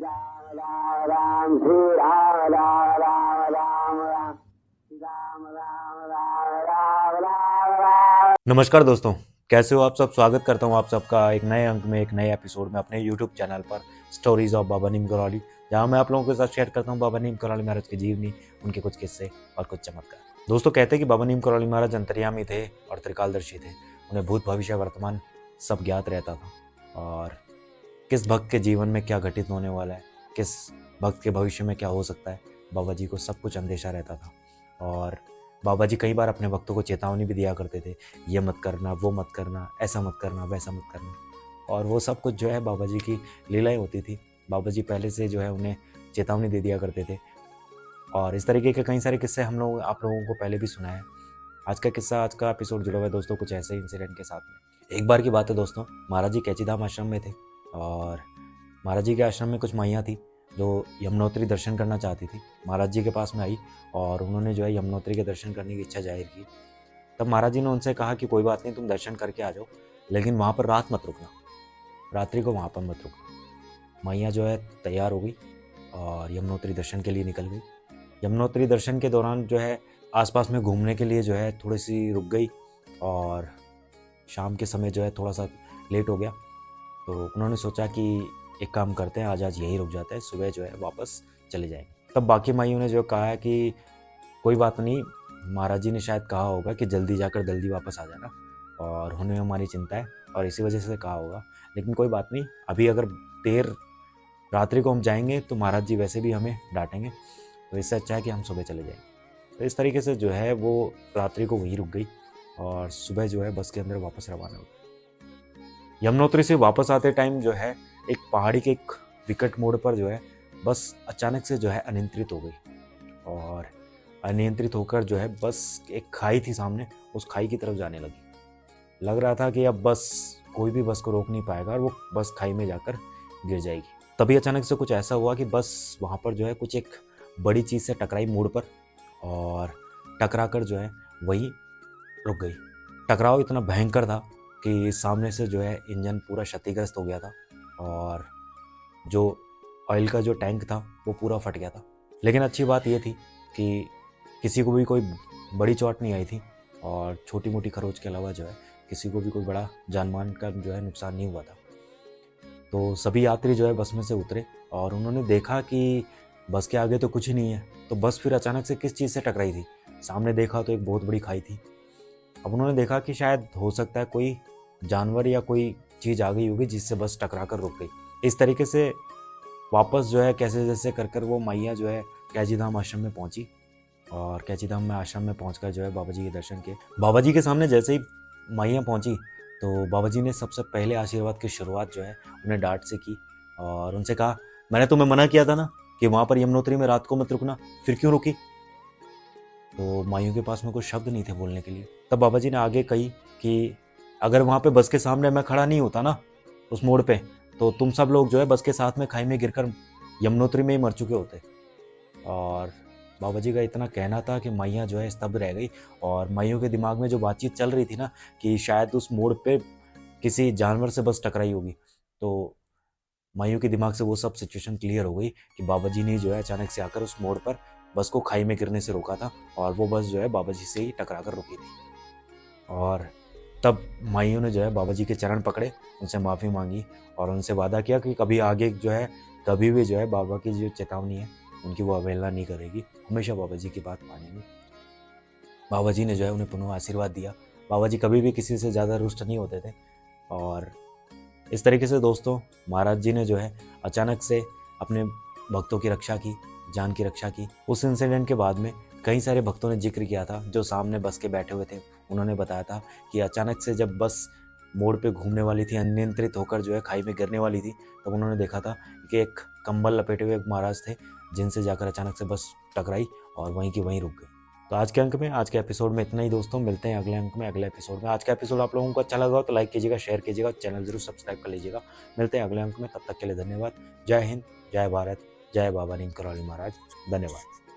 राम राम श्री राम राम राम राम राम श्री राम राम राम राम राम राम। नमस्कार दोस्तों, कैसे हो आप सब। स्वागत करता हूं आप सबका एक नए अंक में, एक नए एपिसोड में अपने YouTube चैनल पर स्टोरीज ऑफ बाबा नीम करौली, जहां मैं आप लोगों के साथ शेयर करता हूं बाबा नीम करौली महाराज की जीवनी, उनके कुछ किस्से और कुछ चमत्कार। दोस्तों, कहते हैं कि बाबा नीम करौली महाराज अंतर्यामी थे और त्रिकालदर्शी थे। उन्हें भूत भविष्य वर्तमान सब ज्ञात रहता था और किस भक्त के जीवन में क्या घटित होने वाला है, किस भक्त के भविष्य में क्या हो सकता है, बाबा जी को सब कुछ अंदेशा रहता था। और बाबा जी कई बार अपने भक्तों को चेतावनी भी दिया करते थे, ये मत करना, वो मत करना, ऐसा मत करना, वैसा मत करना। और वो सब कुछ जो है बाबा जी की लीलाएं होती थी। बाबा जी पहले से जो है उन्हें चेतावनी दे दिया करते थे। और इस तरीके के कई सारे किस्से हम लोग आप लोगों को पहले भी सुना है। आज का किस्सा, आज का एपिसोड जुड़ा हुआ है दोस्तों कुछ ऐसे इंसिडेंट के साथ में। एक बार की बात है दोस्तों, महाराज जी कैचीधाम आश्रम में थे और महाराज जी के आश्रम में कुछ माइयाँ थी जो यमुनोत्री दर्शन करना चाहती थी। महाराज जी के पास में आई और उन्होंने जो है यमुनोत्री के दर्शन करने की इच्छा जाहिर की। तब महाराज जी ने उनसे कहा कि कोई बात नहीं, तुम दर्शन करके आ जाओ, लेकिन वहाँ पर रात मत रुकना, रात्रि को वहाँ पर मत रुकना। मैया जो है तैयार हो गई और यमुनोत्री दर्शन के लिए निकल गई। यमुनोत्री दर्शन के दौरान जो है आसपास में घूमने के लिए जो है थोड़ी सी रुक गई और शाम के समय जो है थोड़ा सा लेट हो गया। तो उन्होंने सोचा कि एक काम करते हैं, आज यहीं रुक जाते हैं, सुबह जो है वापस चले जाएंगे। तब बाकी माइयों ने जो कहा है कि कोई बात नहीं, महाराज जी ने शायद कहा होगा कि जल्दी जाकर जल्दी वापस आ जाना और उन्हें हमारी चिंता है और इसी वजह से कहा होगा, लेकिन कोई बात नहीं, अभी अगर देर रात्रि को हम जाएंगे तो महाराज जी वैसे भी हमें डांटेंगे, तो इससे अच्छा है कि हम सुबह चले जाएंगे। तो इस तरीके से जो है वो रात्रि को वहीं रुक गई और सुबह जो है बस के अंदर वापस रवाना हो गई। यमुनोत्री से वापस आते टाइम जो है एक पहाड़ी के एक विकट मोड़ पर जो है बस अचानक से जो है अनियंत्रित हो गई और अनियंत्रित होकर जो है बस एक खाई थी सामने, उस खाई की तरफ जाने लगी। लग रहा था कि अब बस कोई भी बस को रोक नहीं पाएगा और वो बस खाई में जाकर गिर जाएगी। तभी अचानक से कुछ ऐसा हुआ कि बस वहाँ पर जो है कुछ एक बड़ी चीज़ से टकराई मोड़ पर और टकरा कर जो है वहीं रुक गई। टकराव इतना भयंकर था कि सामने से जो है इंजन पूरा क्षतिग्रस्त हो गया था और जो ऑयल का जो टैंक था वो पूरा फट गया था। लेकिन अच्छी बात ये थी कि किसी को भी कोई बड़ी चोट नहीं आई थी और छोटी मोटी खरोच के अलावा जो है किसी को भी कोई बड़ा जानमाल का जो है नुकसान नहीं हुआ था। तो सभी यात्री जो है बस में से उतरे और उन्होंने देखा कि बस के आगे तो कुछ ही नहीं है। तो बस फिर अचानक से किस चीज़ से टकराई थी, सामने देखा तो एक बहुत बड़ी खाई थी। अब उन्होंने देखा कि शायद हो सकता है कोई जानवर या कोई चीज़ आ गई होगी जिससे बस टकरा कर रुक गई। इस तरीके से वापस जो है कैसे जैसे कर कर वो मैया जो है कैचीधाम आश्रम में पहुंची और कैचीधाम में आश्रम में पहुंचकर जो है बाबा जी के दर्शन किए। बाबा जी के सामने जैसे ही मैया पहुंची तो बाबा जी ने सबसे पहले आशीर्वाद की शुरुआत जो है उन्हें डांट से की और उनसे कहा, मैंने तुम्हें मना किया था ना कि वहाँ पर यमुनोत्री में रात को मत रुकना, फिर क्यों रुकी। तो माइयों के पास में कोई शब्द नहीं थे बोलने के लिए। तब बाबा जी ने आगे कही कि अगर वहाँ पे बस के सामने मैं खड़ा नहीं होता ना उस मोड़ पे, तो तुम सब लोग जो है बस के साथ में खाई में गिरकर यमुनोत्री में ही मर चुके होते। और बाबा जी का इतना कहना था कि मैया जो है स्तब्ध रह गई और माइयों के दिमाग में जो बातचीत चल रही थी ना कि शायद उस मोड़ पे किसी जानवर से बस टकराई होगी, तो माइयों के दिमाग से वो सब सिचुएशन क्लियर हो गई कि बाबा जी ने जो है अचानक से आकर उस मोड़ पर बस को खाई में गिरने से रोका था और वो बस जो है बाबा जी से ही टकरा कर रुकी थी। और तब माइयों ने जो है बाबा जी के चरण पकड़े, उनसे माफ़ी मांगी और उनसे वादा किया कि कभी आगे जो है कभी भी जो है बाबा की जो चेतावनी है उनकी वो अवहेलना नहीं करेगी, हमेशा बाबा जी की बात मानेंगी। बाबा जी ने जो है उन्हें पुनः आशीर्वाद दिया। बाबा जी कभी भी किसी से ज़्यादा रुष्ट नहीं होते थे। और इस तरीके से दोस्तों महाराज जी ने जो है अचानक से अपने भक्तों की रक्षा की, जान की रक्षा की। उस इंसिडेंट के बाद में कई सारे भक्तों ने जिक्र किया था जो सामने बस के बैठे हुए थे। उन्होंने बताया था कि अचानक से जब बस मोड़ पे घूमने वाली थी, अनियंत्रित होकर जो है खाई में गिरने वाली थी, तब उन्होंने देखा था कि एक कंबल लपेटे हुए एक महाराज थे जिनसे जाकर अचानक से बस टकराई और वहीं की वहीं रुक गई। तो आज के अंक में, आज के एपिसोड में इतना ही दोस्तों। मिलते हैं अगले अंक में, अगले एपिसोड में। आज का एपिसोड आप लोगों को अच्छा लगा हो तो लाइक कीजिएगा, शेयर कीजिएगा, चैनल जरूर सब्सक्राइब कर लीजिएगा। मिलते हैं अगले अंक में, तब तक के लिए धन्यवाद। जय हिंद, जय भारत, जय बाबा नीम करौली महाराज। धन्यवाद।